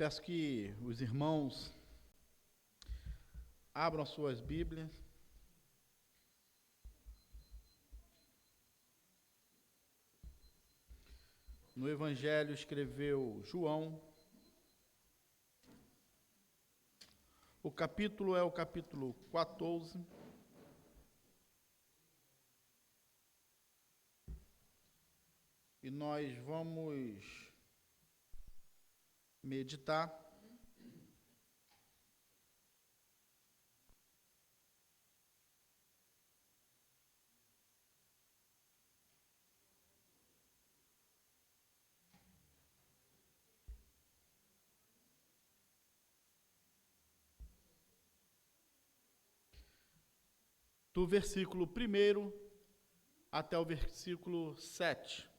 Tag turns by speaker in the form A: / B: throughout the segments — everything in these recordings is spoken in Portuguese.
A: Peço que os irmãos abram suas Bíblias. No Evangelho escreveu João. O capítulo é o capítulo 14. E nós vamos meditar do versículo 1 até o versículo 7.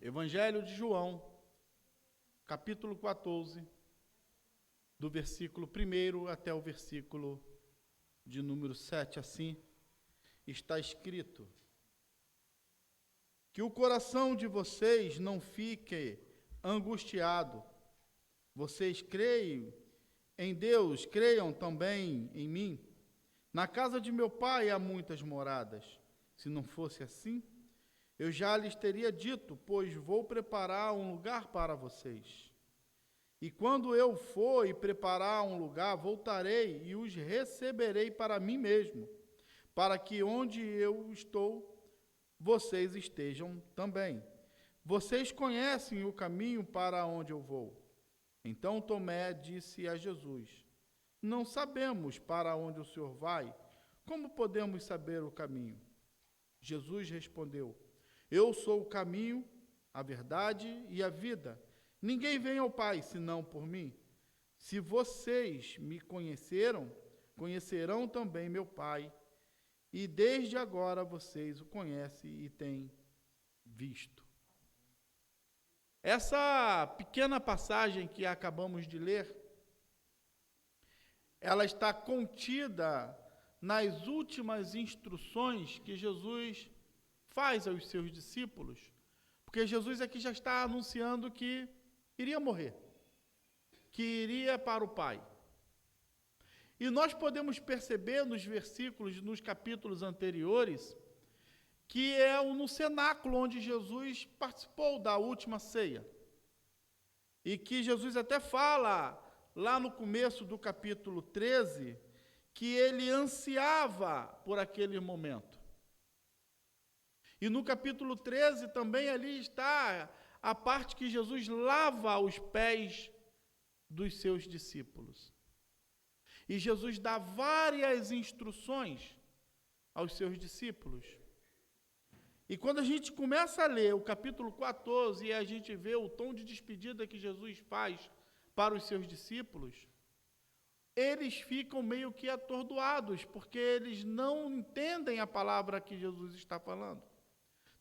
A: Evangelho de João, capítulo 14, do versículo 1 até o versículo de número 7, assim está escrito: que o coração de vocês não fique angustiado. Vocês creem em Deus, creiam também em mim. Na casa de meu pai há muitas moradas. Se não fosse assim, eu já lhes teria dito, pois vou preparar um lugar para vocês. E quando eu for e preparar um lugar, voltarei e os receberei para mim mesmo, para que onde eu estou, vocês estejam também. Vocês conhecem o caminho para onde eu vou. Então Tomé disse a Jesus: não sabemos para onde o Senhor vai. Como podemos saber o caminho? Jesus respondeu: eu sou o caminho, a verdade e a vida. Ninguém vem ao Pai senão por mim. Se vocês me conheceram, conhecerão também meu Pai. E desde agora vocês o conhecem e têm visto. Essa pequena passagem que acabamos de ler, ela está contida nas últimas instruções que Jesus faz aos seus discípulos, porque Jesus aqui já está anunciando que iria morrer, que iria para o Pai. E nós podemos perceber nos versículos, nos capítulos anteriores, que é no cenáculo onde Jesus participou da última ceia. E que Jesus até fala, lá no começo do capítulo 13, que ele ansiava por aquele momento. E no capítulo 13 também ali está a parte que Jesus lava os pés dos seus discípulos. E Jesus dá várias instruções aos seus discípulos. E quando a gente começa a ler o capítulo 14 e a gente vê o tom de despedida que Jesus faz para os seus discípulos, eles ficam meio que atordoados, porque eles não entendem a palavra que Jesus está falando.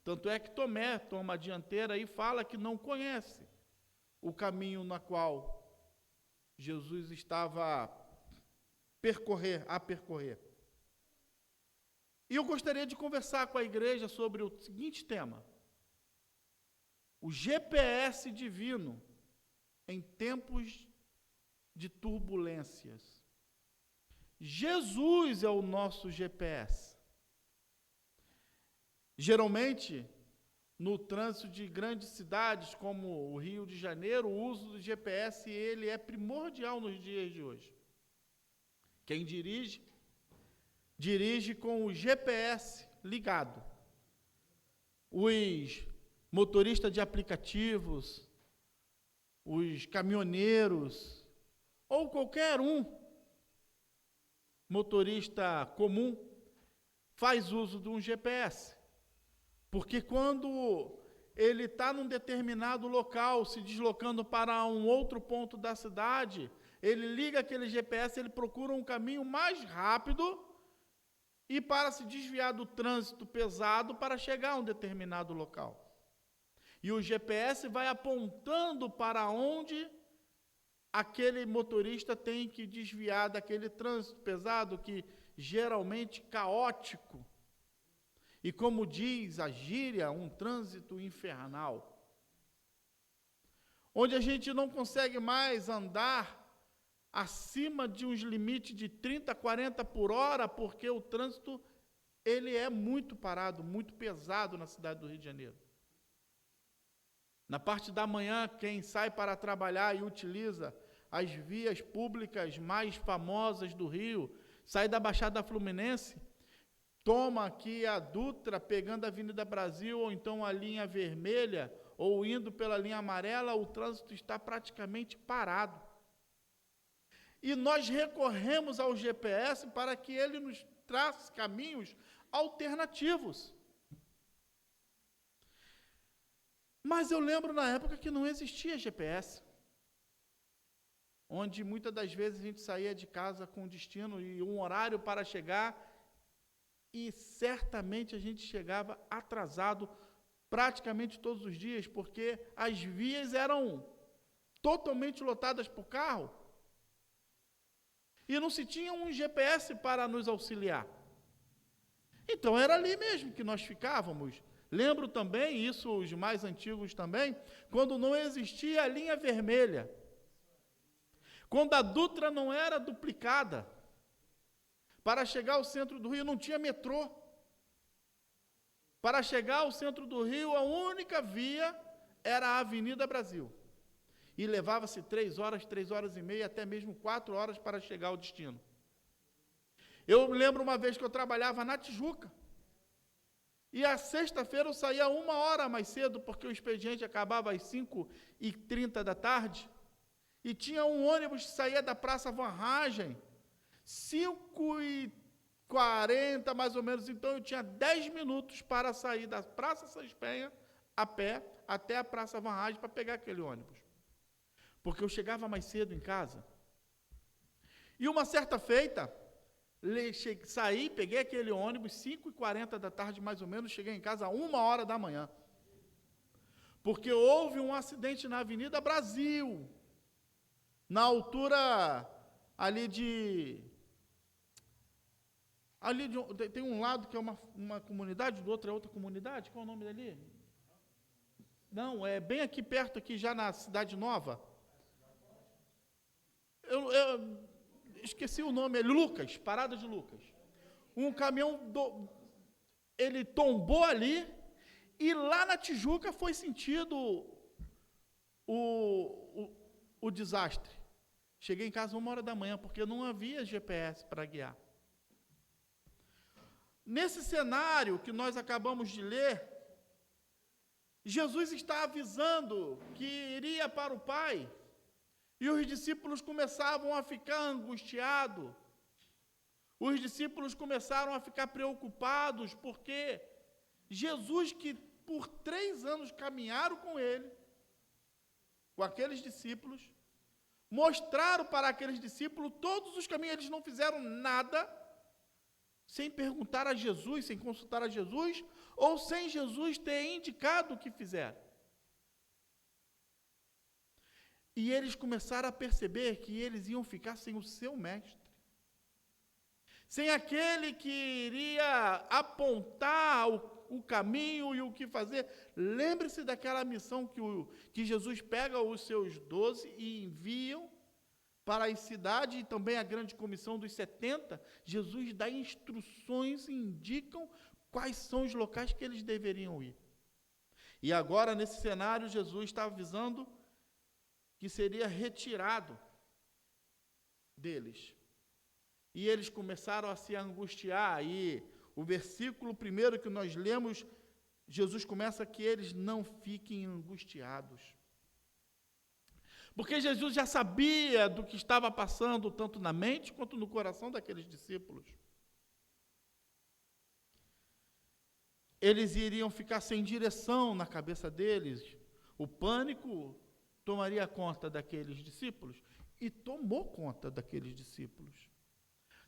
A: Tanto é que Tomé toma a dianteira e fala que não conhece o caminho na qual Jesus estava a percorrer. E eu gostaria de conversar com a igreja sobre o seguinte tema: o GPS divino em tempos de turbulências. Jesus é o nosso GPS. Geralmente, no trânsito de grandes cidades como o Rio de Janeiro, o uso do GPS ele é primordial nos dias de hoje. Quem dirige com o GPS ligado. Os motoristas de aplicativos, os caminhoneiros, ou qualquer motorista comum, faz uso de um GPS. Porque quando ele está num determinado local, se deslocando para um outro ponto da cidade, ele liga aquele GPS, ele procura um caminho mais rápido e para se desviar do trânsito pesado para chegar a um determinado local. E o GPS vai apontando para onde aquele motorista tem que desviar daquele trânsito pesado, que geralmente caótico. E como diz a gíria, um trânsito infernal. onde a gente não consegue mais andar acima de uns limites de 30, 40 por hora, porque o trânsito ele é muito parado, muito pesado na cidade do Rio de Janeiro. Na parte da manhã, quem sai para trabalhar e utiliza as vias públicas mais famosas do Rio, sai da Baixada Fluminense, toma aqui a Dutra, pegando a Avenida Brasil, ou então a linha vermelha, ou indo pela linha amarela, o trânsito está praticamente parado. E nós recorremos ao GPS para que ele nos trace caminhos alternativos. Mas eu lembro na época que não existia GPS, onde muitas das vezes a gente saía de casa com destino e um horário para chegar, e certamente a gente chegava atrasado praticamente todos os dias, porque as vias eram totalmente lotadas por carro, e não se tinha um GPS para nos auxiliar. Então era ali mesmo que nós ficávamos. Lembro também, isso os mais antigos também, quando não existia a linha vermelha, quando a Dutra não era duplicada. Para chegar ao centro do Rio não tinha metrô. Para chegar ao centro do Rio, a única via era a Avenida Brasil. E levava-se 3 horas e meia, até mesmo 4 horas para chegar ao destino. Eu lembro uma vez que eu trabalhava na Tijuca, e a sexta-feira eu saía 1 hora mais cedo, porque o expediente acabava às 5h30 da tarde, e tinha um ônibus que saía da Praça Varragem, 5h40 mais ou menos, então eu tinha 10 minutos para sair da Praça Sãs Penha, a pé, até a Praça Varragem, para pegar aquele ônibus. Porque eu chegava mais cedo em casa. E uma certa feita, saí, peguei aquele ônibus, 5h40 da tarde mais ou menos, cheguei em casa a 1 hora da manhã. Porque houve um acidente na Avenida Brasil, na altura ali de tem um lado que é uma comunidade, do outro é outra comunidade, qual é o nome dali? Não, é bem aqui perto, aqui já na Cidade Nova. Eu esqueci o nome, é Lucas, Parada de Lucas. Um caminhão, ele tombou ali, e lá na Tijuca foi sentido o desastre. Cheguei em casa 1 hora da manhã, porque não havia GPS para guiar. Nesse cenário que nós acabamos de ler, Jesus está avisando que iria para o Pai, e os discípulos começavam a ficar angustiados, os discípulos começaram a ficar preocupados, porque Jesus, que por 3 anos caminharam com ele, com aqueles discípulos, mostraram para aqueles discípulos todos os caminhos, eles não fizeram nada sem perguntar a Jesus, sem consultar a Jesus, ou sem Jesus ter indicado o que fizeram. E eles começaram a perceber que eles iam ficar sem o seu mestre, sem aquele que iria apontar o caminho e o que fazer. Lembre-se daquela missão que Jesus pega os seus 12 e enviam para as cidades, e também a grande comissão dos 70, Jesus dá instruções e indicam quais são os locais que eles deveriam ir. E agora, nesse cenário, Jesus está avisando que seria retirado deles. E eles começaram a se angustiar, e o versículo primeiro que nós lemos, Jesus começa que eles não fiquem angustiados. Porque Jesus já sabia do que estava passando, tanto na mente quanto no coração daqueles discípulos. Eles iriam ficar sem direção na cabeça deles. O pânico tomaria conta daqueles discípulos, e tomou conta daqueles discípulos.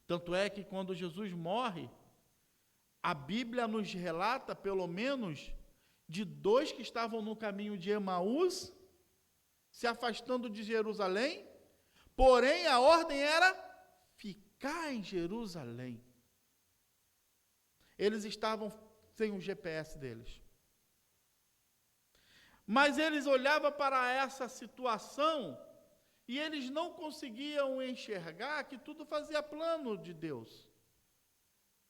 A: Tanto é que quando Jesus morre, a Bíblia nos relata, pelo menos, de 2 que estavam no caminho de Emaús, se afastando de Jerusalém, porém a ordem era ficar em Jerusalém. Eles estavam sem o GPS deles. Mas eles olhavam para essa situação e eles não conseguiam enxergar que tudo fazia plano de Deus.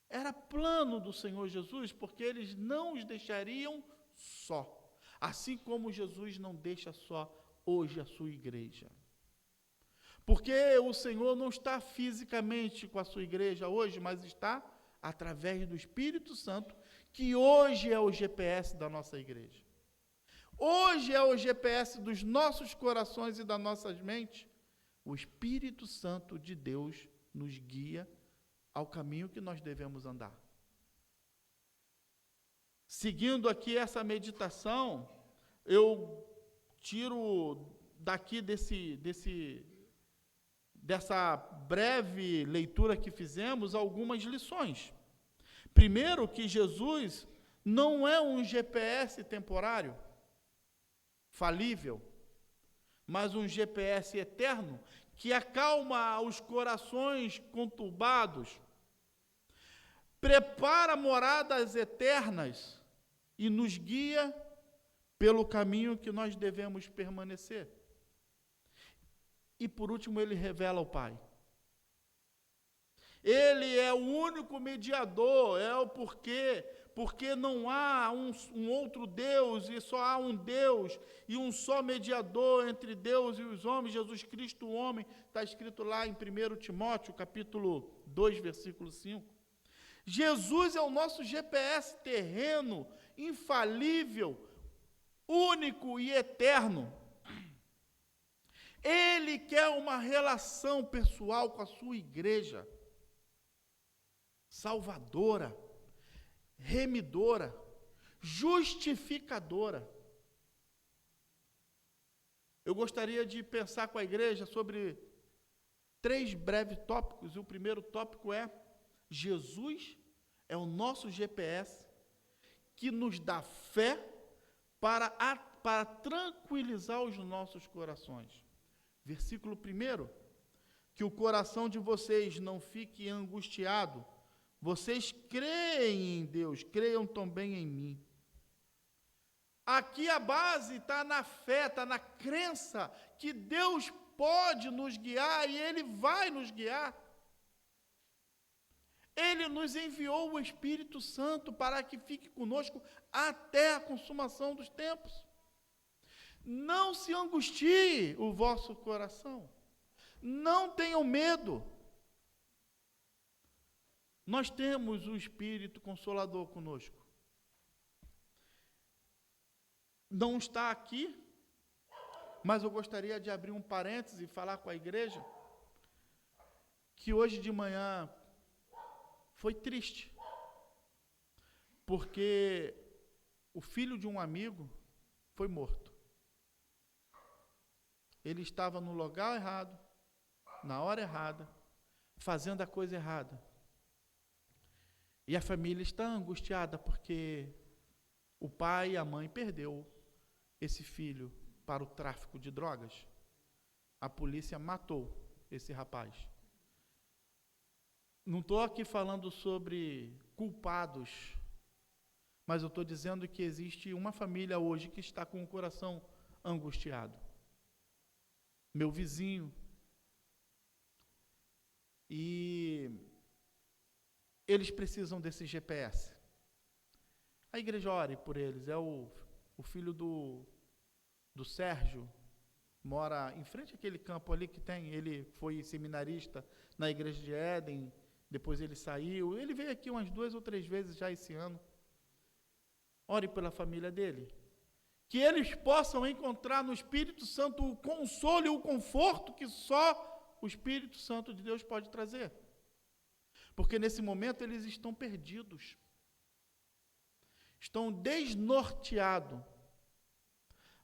A: Era plano do Senhor Jesus, porque eles não os deixariam só. Assim como Jesus não deixa só hoje a sua igreja. Porque o Senhor não está fisicamente com a sua igreja hoje, mas está através do Espírito Santo, que hoje é o GPS da nossa igreja. Hoje é o GPS dos nossos corações e das nossas mentes. O Espírito Santo de Deus nos guia ao caminho que nós devemos andar. Seguindo aqui essa meditação, eu tiro daqui dessa breve leitura que fizemos algumas lições. Primeiro, que Jesus não é um GPS temporário, falível, mas um GPS eterno que acalma os corações conturbados, prepara moradas eternas e nos guia pelo caminho que nós devemos permanecer. E por último, ele revela o Pai. Ele é o único mediador, é o porquê, porque não há um outro Deus, e só há um Deus, e um só mediador entre Deus e os homens, Jesus Cristo, o homem, está escrito lá em 1 Timóteo, capítulo 2, versículo 5. Jesus é o nosso GPS terreno, infalível, único e eterno. Ele quer uma relação pessoal com a sua igreja, salvadora, remidora, justificadora. Eu gostaria de pensar com a igreja sobre 3 breves tópicos, e o primeiro tópico é: Jesus é o nosso GPS que nos dá fé para tranquilizar os nossos corações. Versículo 1, que o coração de vocês não fique angustiado, vocês creem em Deus, creiam também em mim. Aqui a base está na fé, está na crença que Deus pode nos guiar e Ele vai nos guiar. Ele nos enviou o Espírito Santo para que fique conosco até a consumação dos tempos. Não se angustie o vosso coração. Não tenham medo. Nós temos o Espírito Consolador conosco. Não está aqui, mas eu gostaria de abrir um parêntese e falar com a igreja que hoje de manhã foi triste, porque o filho de um amigo foi morto. Ele estava no lugar errado, na hora errada, fazendo a coisa errada. E a família está angustiada porque o pai e a mãe perdeu esse filho para o tráfico de drogas. A polícia matou esse rapaz. Não estou aqui falando sobre culpados, mas eu estou dizendo que existe uma família hoje que está com o coração angustiado. Meu vizinho. E eles precisam desse GPS. A igreja ore por eles. É o filho do Sérgio, mora em frente àquele campo ali que tem. Ele foi seminarista na igreja de Éden, depois ele saiu. Ele veio aqui umas 2 ou 3 vezes já esse ano. Ore pela família dele. Que eles possam encontrar no Espírito Santo o consolo e o conforto que só o Espírito Santo de Deus pode trazer. Porque nesse momento eles estão perdidos. Estão desnorteados.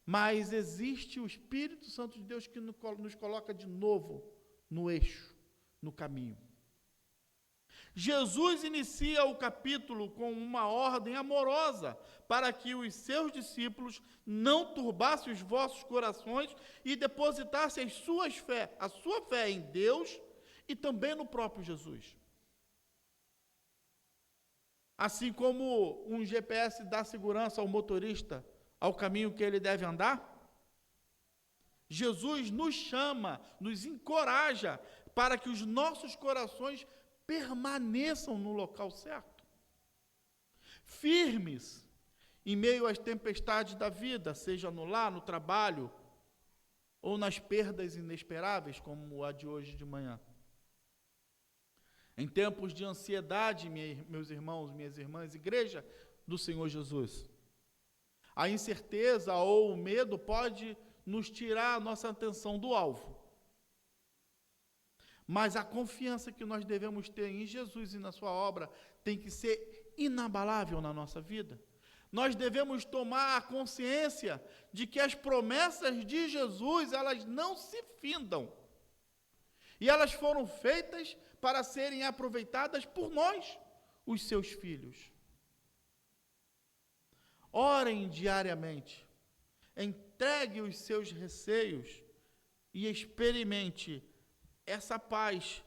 A: Mas existe o Espírito Santo de Deus que nos coloca de novo no eixo, no caminho. Jesus inicia o capítulo com uma ordem amorosa para que os seus discípulos não turbassem os vossos corações e depositassem a sua fé em Deus e também no próprio Jesus. Assim como um GPS dá segurança ao motorista ao caminho que ele deve andar? Jesus nos chama, nos encoraja para que os nossos corações permaneçam no local certo, firmes em meio às tempestades da vida, seja no lar, no trabalho, ou nas perdas inesperáveis, como a de hoje de manhã. Em tempos de ansiedade, meus irmãos, minhas irmãs, igreja do Senhor Jesus, a incerteza ou o medo pode nos tirar a nossa atenção do alvo. Mas a confiança que nós devemos ter em Jesus e na sua obra tem que ser inabalável na nossa vida. Nós devemos tomar a consciência de que as promessas de Jesus, elas não se findam. E elas foram feitas para serem aproveitadas por nós, os seus filhos. Orem diariamente, entregue os seus receios e experimente essa paz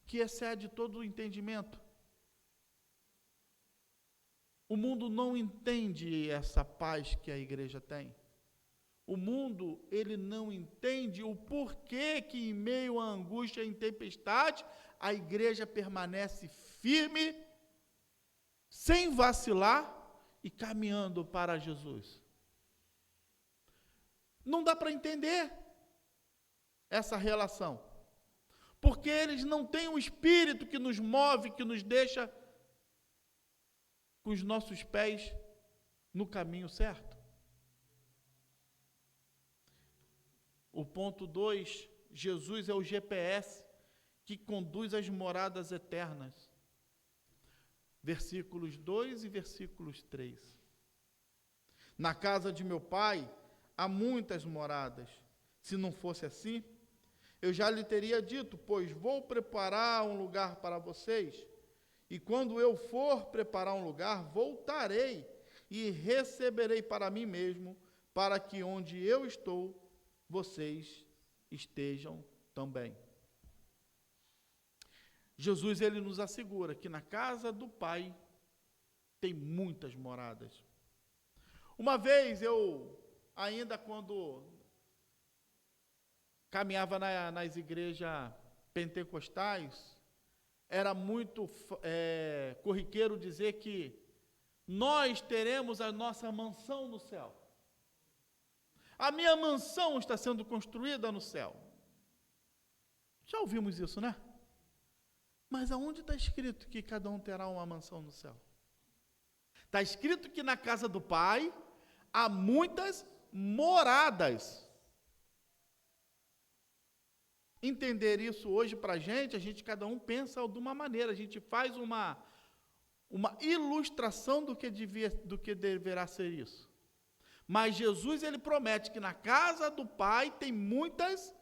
A: que excede todo o entendimento. O mundo não entende essa paz que a igreja tem. O mundo, ele não entende o porquê que em meio à angústia e tempestade, a igreja permanece firme, sem vacilar e caminhando para Jesus. Não dá para entender essa relação, porque eles não têm um espírito que nos move, que nos deixa com os nossos pés no caminho certo. O ponto 2, Jesus é o GPS que conduz às moradas eternas. Versículos 2 e versículos 3. Na casa de meu pai há muitas moradas. Se não fosse assim, eu já lhe teria dito, pois vou preparar um lugar para vocês. E quando eu for preparar um lugar, voltarei e receberei para mim mesmo, para que onde eu estou, vocês estejam também. Jesus, ele nos assegura que na casa do Pai tem muitas moradas. Uma vez ainda quando caminhava nas igrejas pentecostais, era muito corriqueiro dizer que nós teremos a nossa mansão no céu. A minha mansão está sendo construída no céu. Já ouvimos isso, né? Mas aonde está escrito que cada um terá uma mansão no céu? Está escrito que na casa do Pai há muitas moradas. Entender isso hoje para a gente cada um pensa de uma maneira, a gente faz uma ilustração do que deverá ser isso. Mas Jesus, ele promete que na casa do Pai tem muitas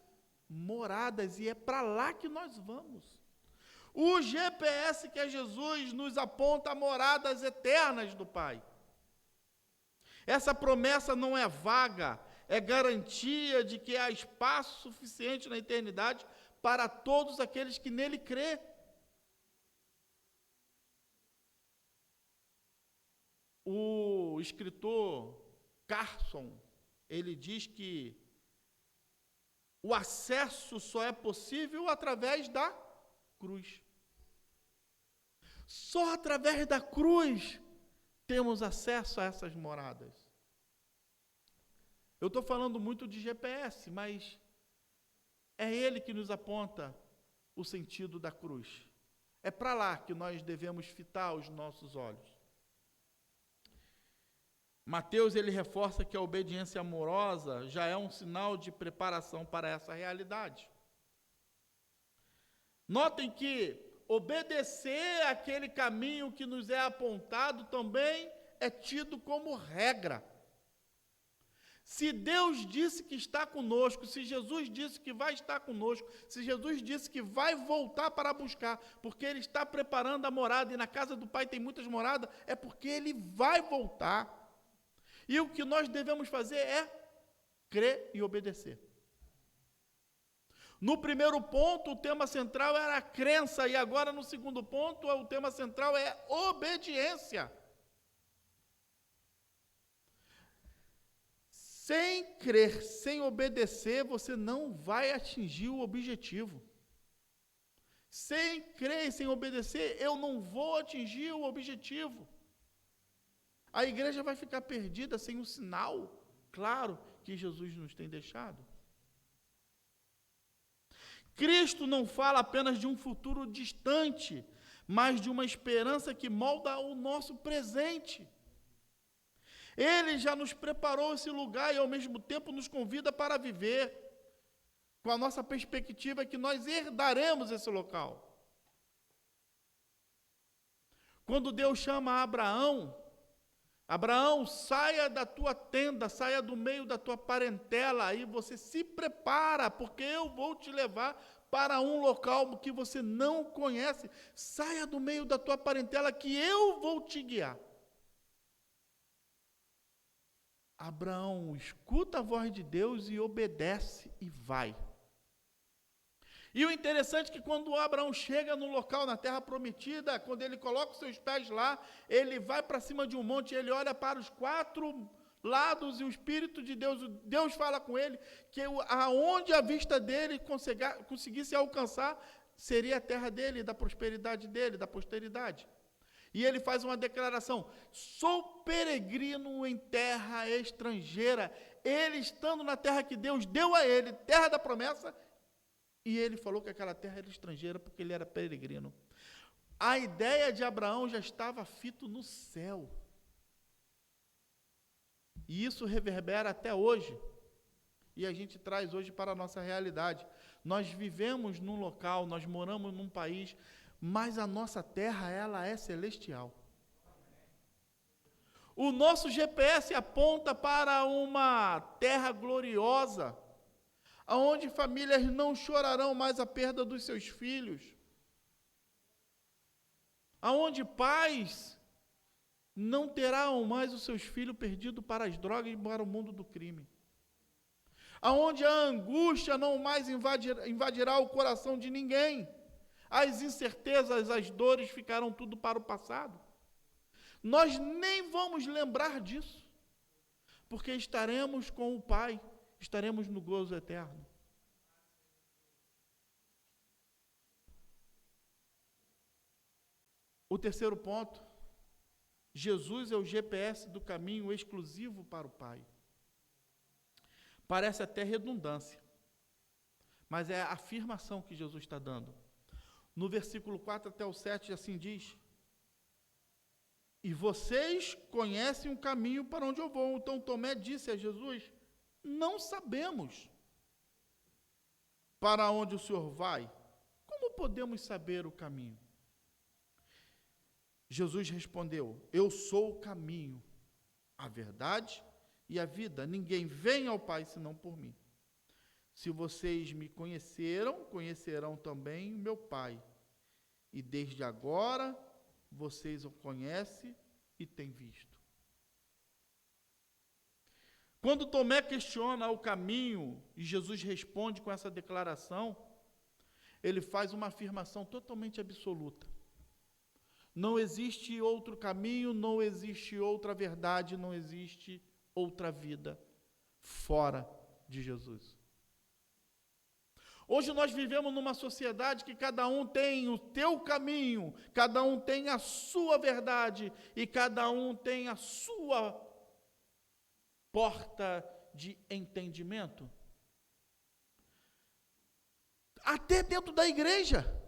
A: moradas, e é para lá que nós vamos. O GPS que é Jesus nos aponta moradas eternas do Pai. Essa promessa não é vaga, é garantia de que há espaço suficiente na eternidade para todos aqueles que nele crê. O escritor Carson, ele diz que o acesso só é possível através da cruz. Só através da cruz temos acesso a essas moradas. Eu estou falando muito de GPS, mas é ele que nos aponta o sentido da cruz. É para lá que nós devemos fitar os nossos olhos. Mateus, ele reforça que a obediência amorosa já é um sinal de preparação para essa realidade. Notem que obedecer aquele caminho que nos é apontado também é tido como regra. Se Deus disse que está conosco, se Jesus disse que vai estar conosco, se Jesus disse que vai voltar para buscar, porque Ele está preparando a morada, e na casa do Pai tem muitas moradas, é porque Ele vai voltar. E o que nós devemos fazer é crer e obedecer. No primeiro ponto, o tema central era a crença, e agora no segundo ponto, o tema central é obediência. Sem crer, sem obedecer, você não vai atingir o objetivo. Sem crer e sem obedecer, eu não vou atingir o objetivo. A igreja vai ficar perdida sem um sinal claro que Jesus nos tem deixado. Cristo não fala apenas de um futuro distante, mas de uma esperança que molda o nosso presente. Ele já nos preparou esse lugar e ao mesmo tempo nos convida para viver, com a nossa perspectiva que nós herdaremos esse local. Quando Deus chama Abraão, Abraão, saia da tua tenda, saia do meio da tua parentela, e você se prepara, porque eu vou te levar para um local que você não conhece. Saia do meio da tua parentela, que eu vou te guiar. Abraão escuta a voz de Deus e obedece e vai. E o interessante é que quando Abraão chega no local, na terra prometida, quando ele coloca os seus pés lá, ele vai para cima de um monte, ele olha para os 4 lados e o Espírito de Deus, Deus fala com ele, que aonde a vista dele conseguisse alcançar, seria a terra dele, da prosperidade dele, da posteridade. E ele faz uma declaração: sou peregrino em terra estrangeira. Ele estando na terra que Deus deu a ele, terra da promessa, e ele falou que aquela terra era estrangeira porque ele era peregrino. A ideia de Abraão já estava fito no céu. E isso reverbera até hoje. E a gente traz hoje para a nossa realidade. Nós vivemos num local, nós moramos num país, mas a nossa terra, ela é celestial. O nosso GPS aponta para uma terra gloriosa, onde famílias não chorarão mais a perda dos seus filhos, aonde pais não terão mais os seus filhos perdidos para as drogas e para o mundo do crime, aonde a angústia não mais invadirá o coração de ninguém, as incertezas, as dores ficarão tudo para o passado. Nós nem vamos lembrar disso, porque estaremos com o Pai, estaremos no gozo eterno. O terceiro ponto, Jesus é o GPS do caminho exclusivo para o Pai. Parece até redundância, mas é a afirmação que Jesus está dando. No versículo 4 até o 7, assim diz: e vocês conhecem o caminho para onde eu vou. Então Tomé disse a Jesus: não sabemos para onde o Senhor vai. Como podemos saber o caminho? Jesus respondeu: eu sou o caminho, a verdade e a vida. Ninguém vem ao Pai senão por mim. Se vocês me conheceram, conhecerão também o meu Pai. E desde agora vocês o conhecem e têm visto. Quando Tomé questiona o caminho e Jesus responde com essa declaração, ele faz uma afirmação totalmente absoluta. Não existe outro caminho, não existe outra verdade, não existe outra vida fora de Jesus. Hoje nós vivemos numa sociedade que cada um tem o teu caminho, cada um tem a sua verdade e cada um tem a sua porta de entendimento. Até dentro da igreja.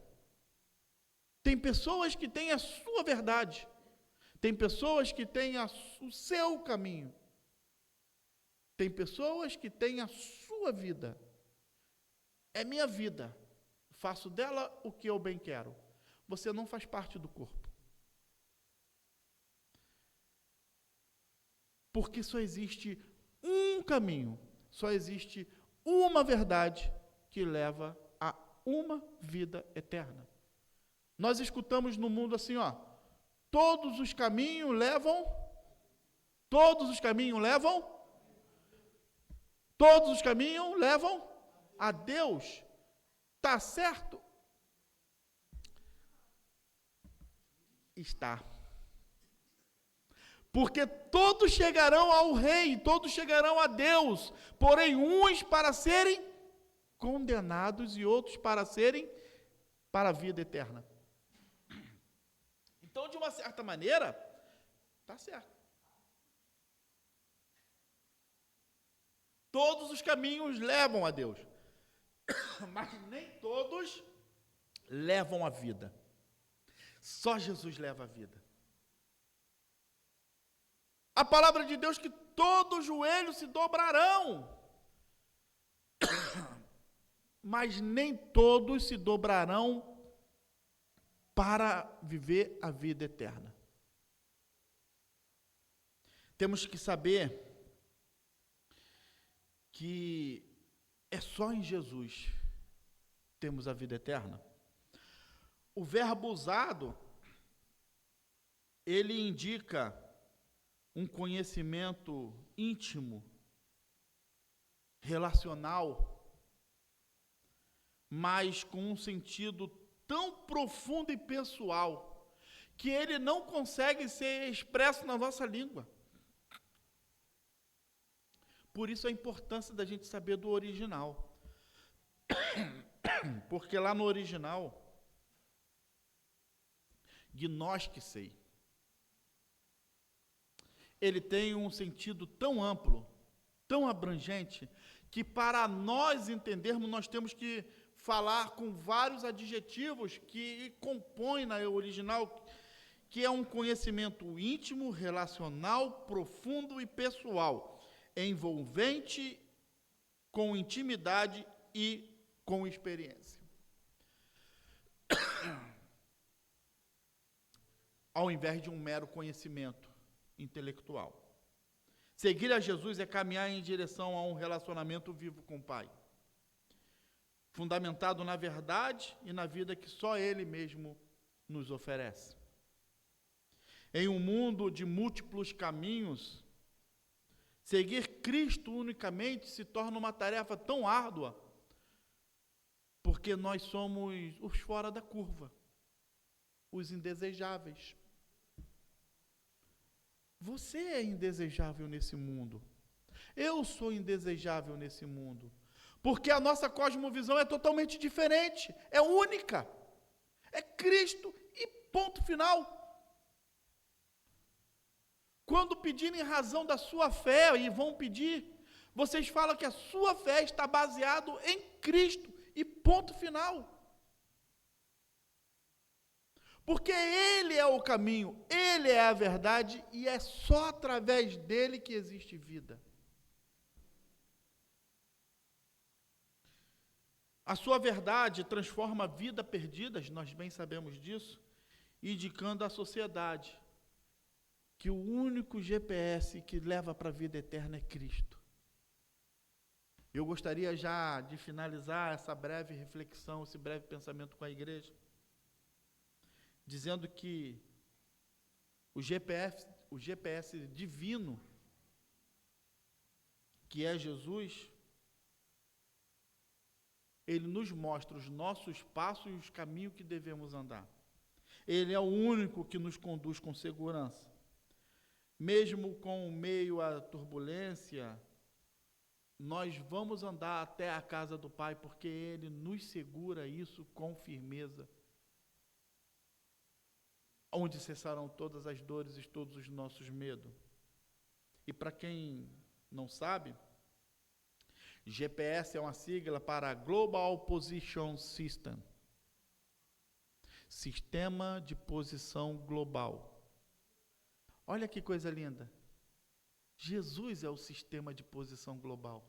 A: Tem pessoas que têm a sua verdade, tem pessoas que têm o seu caminho, tem pessoas que têm a sua vida. É minha vida, faço dela o que eu bem quero. Você não faz parte do corpo. Porque só existe um caminho, só existe uma verdade que leva a uma vida eterna. Nós escutamos no mundo assim, todos os caminhos levam a Deus. Está certo? Está. Porque todos chegarão ao Rei, todos chegarão a Deus, porém uns para serem condenados e outros para a vida eterna. Então, de uma certa maneira, está certo. Todos os caminhos levam a Deus, mas nem todos levam a vida. Só Jesus leva a vida. A palavra de Deus que todo joelho se dobrarão, mas nem todos se dobrarão para viver a vida eterna. Temos que saber que é só em Jesus temos a vida eterna. O verbo usado, ele indica um conhecimento íntimo, relacional, mas com um sentido tão profundo e pessoal, que ele não consegue ser expresso na nossa língua. Por isso a importância da gente saber do original. Porque lá no original, gnosticei, ele tem um sentido tão amplo, tão abrangente, que para nós entendermos, nós temos que falar com vários adjetivos que compõem na original, que é um conhecimento íntimo, relacional, profundo e pessoal, envolvente, com intimidade e com experiência. Ao invés de um mero conhecimento intelectual. Seguir a Jesus é caminhar em direção a um relacionamento vivo com o Pai, fundamentado na verdade e na vida que só Ele mesmo nos oferece. Em um mundo de múltiplos caminhos, seguir Cristo unicamente se torna uma tarefa tão árdua, porque nós somos os fora da curva, os indesejáveis. Você é indesejável nesse mundo. Eu sou indesejável nesse mundo. Porque a nossa cosmovisão é totalmente diferente, é única. É Cristo e ponto final. Quando pedirem razão da sua fé, e vão pedir, vocês falam que a sua fé está baseada em Cristo e ponto final. Porque Ele é o caminho, Ele é a verdade e é só através dEle que existe vida. A sua verdade transforma a vida perdida, nós bem sabemos disso, indicando à sociedade que o único GPS que leva para a vida eterna é Cristo. Eu gostaria já de finalizar essa breve reflexão, esse breve pensamento com a igreja, dizendo que o GPS divino, que é Jesus, ele nos mostra os nossos passos e os caminhos que devemos andar. Ele é o único que nos conduz com segurança. Mesmo com meio à turbulência, nós vamos andar até a casa do Pai, porque Ele nos segura isso com firmeza. Onde cessarão todas as dores e todos os nossos medos. E para quem não sabe, GPS é uma sigla para Global Position System. Sistema de posição global. Olha que coisa linda. Jesus é o sistema de posição global.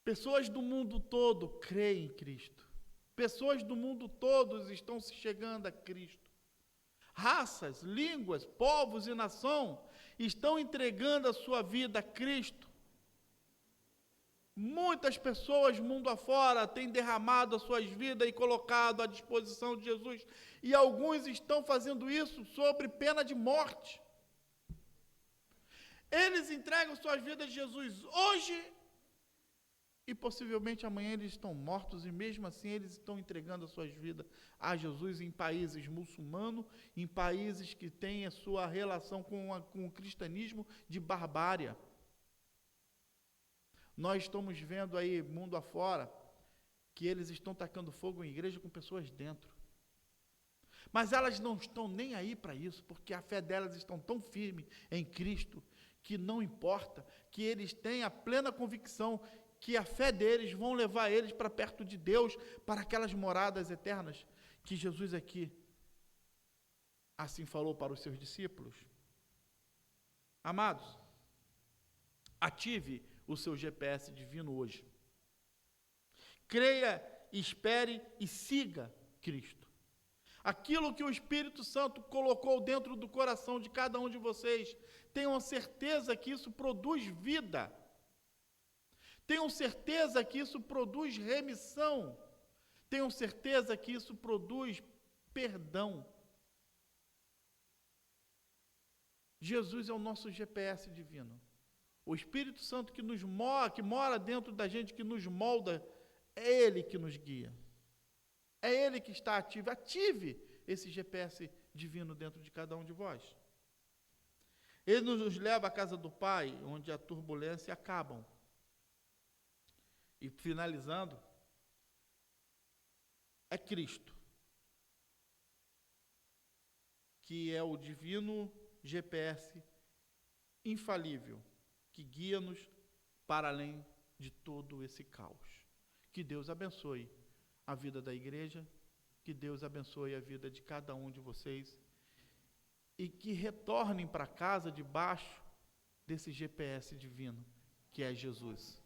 A: Pessoas do mundo todo creem em Cristo. Pessoas do mundo todo estão se chegando a Cristo. Raças, línguas, povos e nação estão entregando a sua vida a Cristo. Muitas pessoas, mundo afora, têm derramado as suas vidas e colocado à disposição de Jesus. E alguns estão fazendo isso sob pena de morte. Eles entregam suas vidas a Jesus hoje E possivelmente amanhã eles estão mortos e mesmo assim eles estão entregando as suas vidas a Jesus em países muçulmanos, em países que têm a sua relação com o cristianismo de barbárie. Nós estamos vendo aí, mundo afora, que eles estão tacando fogo em igreja com pessoas dentro. Mas elas não estão nem aí para isso, porque a fé delas está tão firme em Cristo, que não importa, que eles têm a plena convicção que a fé deles vão levar eles para perto de Deus, para aquelas moradas eternas, que Jesus aqui assim falou para os seus discípulos. Amados, ative o seu GPS divino hoje. Creia, espere e siga Cristo. Aquilo que o Espírito Santo colocou dentro do coração de cada um de vocês, tenham certeza que isso produz vida. Tenham certeza que isso produz remissão. Tenham certeza que isso produz perdão. Jesus é o nosso GPS divino. O Espírito Santo que mora dentro da gente, que nos molda, é Ele que nos guia. É Ele que está ativo. Ative esse GPS divino dentro de cada um de vós. Ele nos leva à casa do Pai, onde a turbulência acabam. E finalizando, é Cristo, que é o divino GPS infalível, que guia-nos para além de todo esse caos. Que Deus abençoe a vida da igreja, que Deus abençoe a vida de cada um de vocês e que retornem para casa debaixo desse GPS divino, que é Jesus.